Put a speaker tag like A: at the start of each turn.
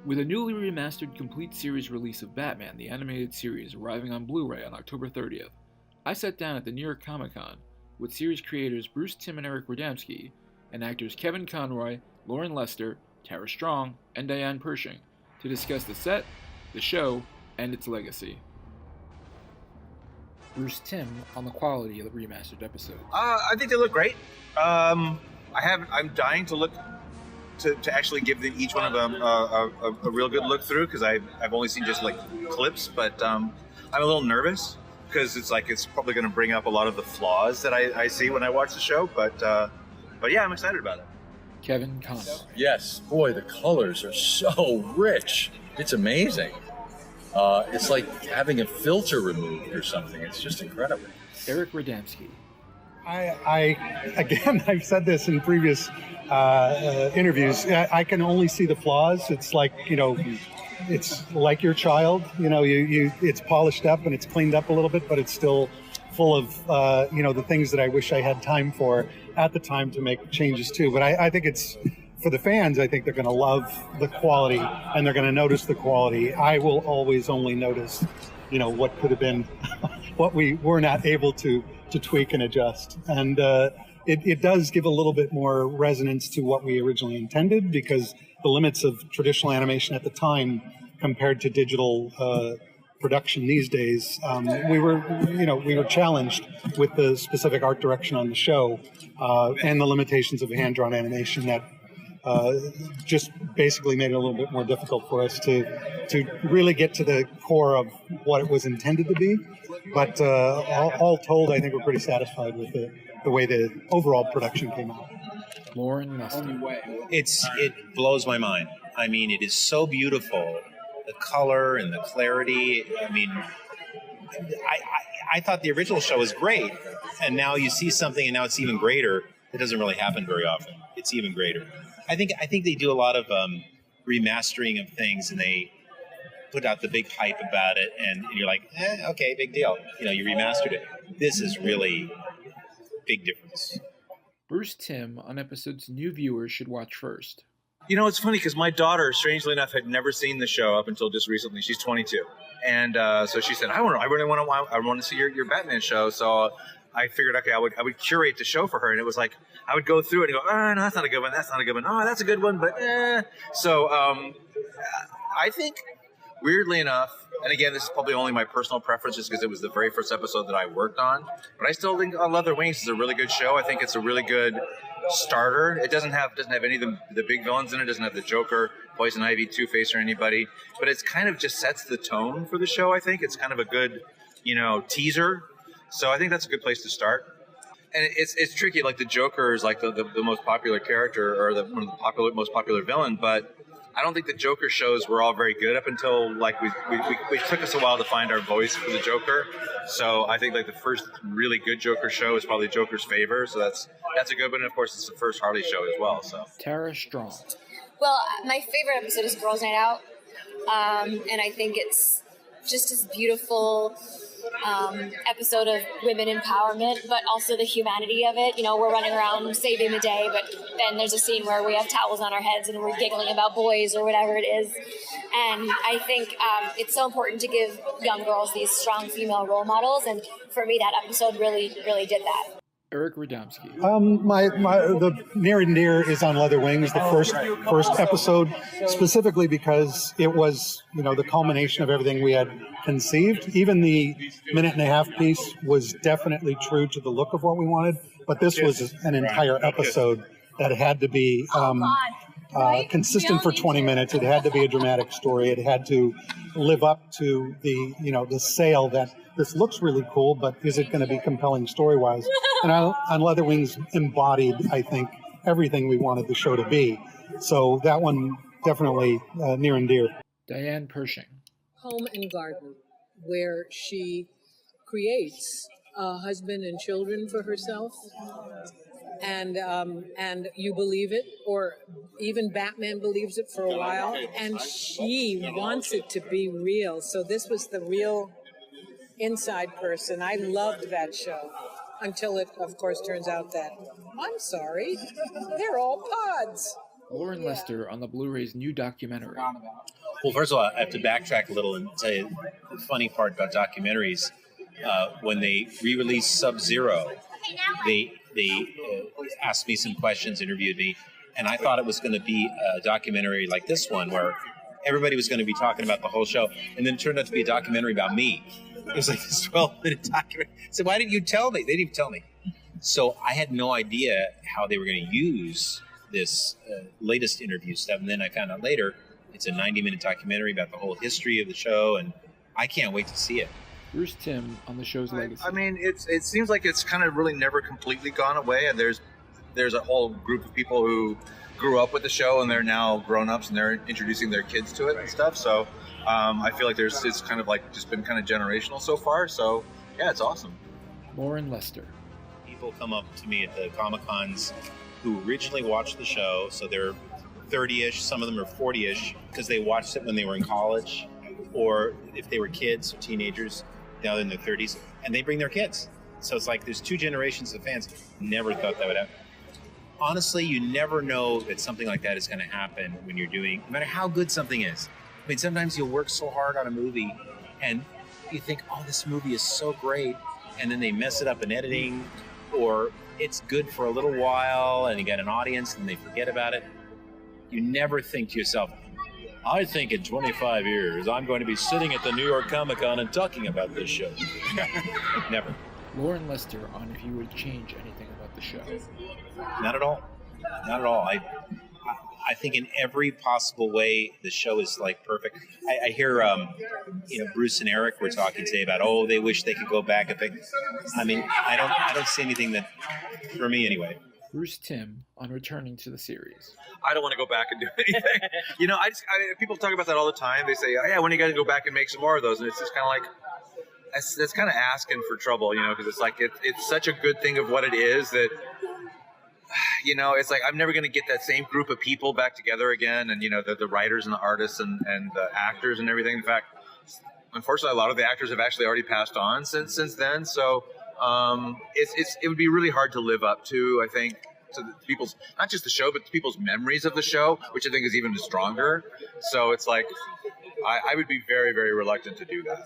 A: With a newly remastered complete series release of Batman the Animated Series arriving on Blu-ray on October 30th, I sat down at the New York Comic Con with series creators Bruce Timm and Eric Radomski and actors Kevin Conroy, Loren Lester, Tara Strong, and Diane Pershing to discuss the set, the show, and its legacy. Bruce Timm on the quality of the remastered episodes.
B: I think they look great. I'm dying to look to actually give them each one of them a real good look through, because I've only seen just like clips, but I'm a little nervous because it's probably going to bring up a lot of the flaws that I see when I watch the show. But yeah, I'm excited about it.
A: Kevin Conroy.
C: Yes, boy, the colors are so rich. It's amazing. It's like having a filter removed or something. It's just incredible.
A: Eric Radomski.
D: I've said this in previous interviews. I can only see the flaws. It's like, it's like your child. It's polished up and it's cleaned up a little bit, but it's still full of, the things that I wish I had time for at the time to make changes to. But I think it's, for the fans, I think they're going to love the quality and they're going to notice the quality. I will always only notice, what could have been, what we were not able to tweak and adjust. And it does give a little bit more resonance to what we originally intended, because the limits of traditional animation at the time compared to digital production these days, we were challenged with the specific art direction on the show and the limitations of hand-drawn animation that just basically made it a little bit more difficult for us to really get to the core of what it was intended to be. But all told, I think we're pretty satisfied with the way the overall production came out.
A: Loren Lester.
B: It blows my mind. I mean, it is so beautiful. The color and the clarity. I mean, I thought the original show was great, and now you see something, and now it's even greater. It doesn't really happen very often. It's even greater. I think they do a lot of remastering of things, and they put out the big hype about it, and you're like, okay, big deal. You remastered it. This is really big difference.
A: Bruce Timm on episodes new viewers should watch first.
B: It's funny because my daughter, strangely enough, had never seen the show up until just recently. She's 22, and so she said, I really want to see your Batman show. So I figured, okay, I would curate the show for her, and it was like I would go through it and go, no, that's not a good one. That's not a good one. Oh, that's a good one, but So I think, weirdly enough, and again, this is probably only my personal preference, just because it was the very first episode that I worked on, but I still think Leather Wings is a really good show. I think it's a really good starter. It doesn't have any of the big villains in it. It doesn't have the Joker, Poison Ivy, Two-Face, or anybody, but it's kind of just sets the tone for the show. I think it's kind of a good, teaser. So I think that's a good place to start. And it's tricky. Like the Joker is like the most popular character, or one of the most popular villain, but I don't think the Joker shows were all very good up until we took us a while to find our voice for the Joker. So I think the first really good Joker show is probably Joker's Favor. So that's a good one. And of course, it's the first Harley show as well. So
A: Tara Strong.
E: Well, my favorite episode is Girls' Night Out, and I think it's just this beautiful episode of women empowerment, but also the humanity of it. We're running around saving the day, but then there's a scene where we have towels on our heads and we're giggling about boys or whatever it is. And I think it's so important to give young girls these strong female role models, and for me that episode really, really did that.
A: Eric Radomski.
D: The near and dear is on Leather Wings, the first episode, specifically because it was, the culmination of everything we had conceived. Even the minute-and-a-half piece was definitely true to the look of what we wanted, but this was an entire episode that had to be consistent for 20 minutes. It had to be a dramatic story. It had to live up to the sale that this looks really cool, but is it going to be compelling story-wise? And on Leather Wings embodied, I think, everything we wanted the show to be. So that one definitely near and dear.
A: Diane Pershing.
F: Home and Garden, where she creates a husband and children for herself. And you believe it, or even Batman believes it for a while, and she wants it to be real. So this was the real inside person. I loved that show until it, of course, turns out that, I'm sorry, they're all pods.
A: Loren Lester on the Blu-ray's new documentary.
G: Well, first of all, I have to backtrack a little and tell you the funny part about documentaries. When they re-released Sub-Zero, they asked me some questions, interviewed me, and I thought it was going to be a documentary like this one where everybody was going to be talking about the whole show, and then it turned out to be a documentary about me. It was like this 12-minute documentary. I said, why didn't you tell me? They didn't even tell me. So I had no idea how they were going to use this latest interview stuff, and then I found out later it's a 90-minute documentary about the whole history of the show, and I can't wait to see it.
A: Bruce Timm on the show's legacy.
B: I mean, it seems like it's kind of really never completely gone away, and there's a whole group of people who grew up with the show and they're now grown-ups and they're introducing their kids to it and stuff. So I feel like it's kind of like just been kind of generational so far. So yeah, it's awesome.
A: Loren Lester.
G: People come up to me at the Comic-Cons who originally watched the show, so they're 30-ish, some of them are 40-ish, because they watched it when they were in college, or if they were kids or teenagers, now they're in their 30s, and they bring their kids. So it's like there's two generations of fans. Never thought that would happen. Honestly, you never know that something like that is going to happen when you're doing, no matter how good something is. I mean, sometimes you'll work so hard on a movie, and you think, oh, this movie is so great, and then they mess it up in editing, or it's good for a little while, and you get an audience, and they forget about it. You never think to yourself, I think in 25 years, I'm going to be sitting at the New York Comic Con and talking about this show. Never.
A: Loren Lester on if you would change anything about the show.
G: Not at all. Not at all. I think in every possible way, the show is like perfect. I hear, Bruce and Eric were talking today about, they wish they could go back. I mean, I don't see anything that, for me anyway.
A: Bruce Timm on returning to the series.
B: I don't want to go back and do anything. People talk about that all the time. They say, oh, yeah, when are you going to go back and make some more of those? And it's just kind of like, that's kind of asking for trouble, because it's like, it's such a good thing of what it is that, it's like I'm never going to get that same group of people back together again. And, the writers and the artists and the actors and everything. In fact, unfortunately, a lot of the actors have actually already passed on since then. So it would be really hard to live up to, I think, to people's, not just the show, but to people's memories of the show, which I think is even stronger. So it's like, I would be very, very reluctant to do that.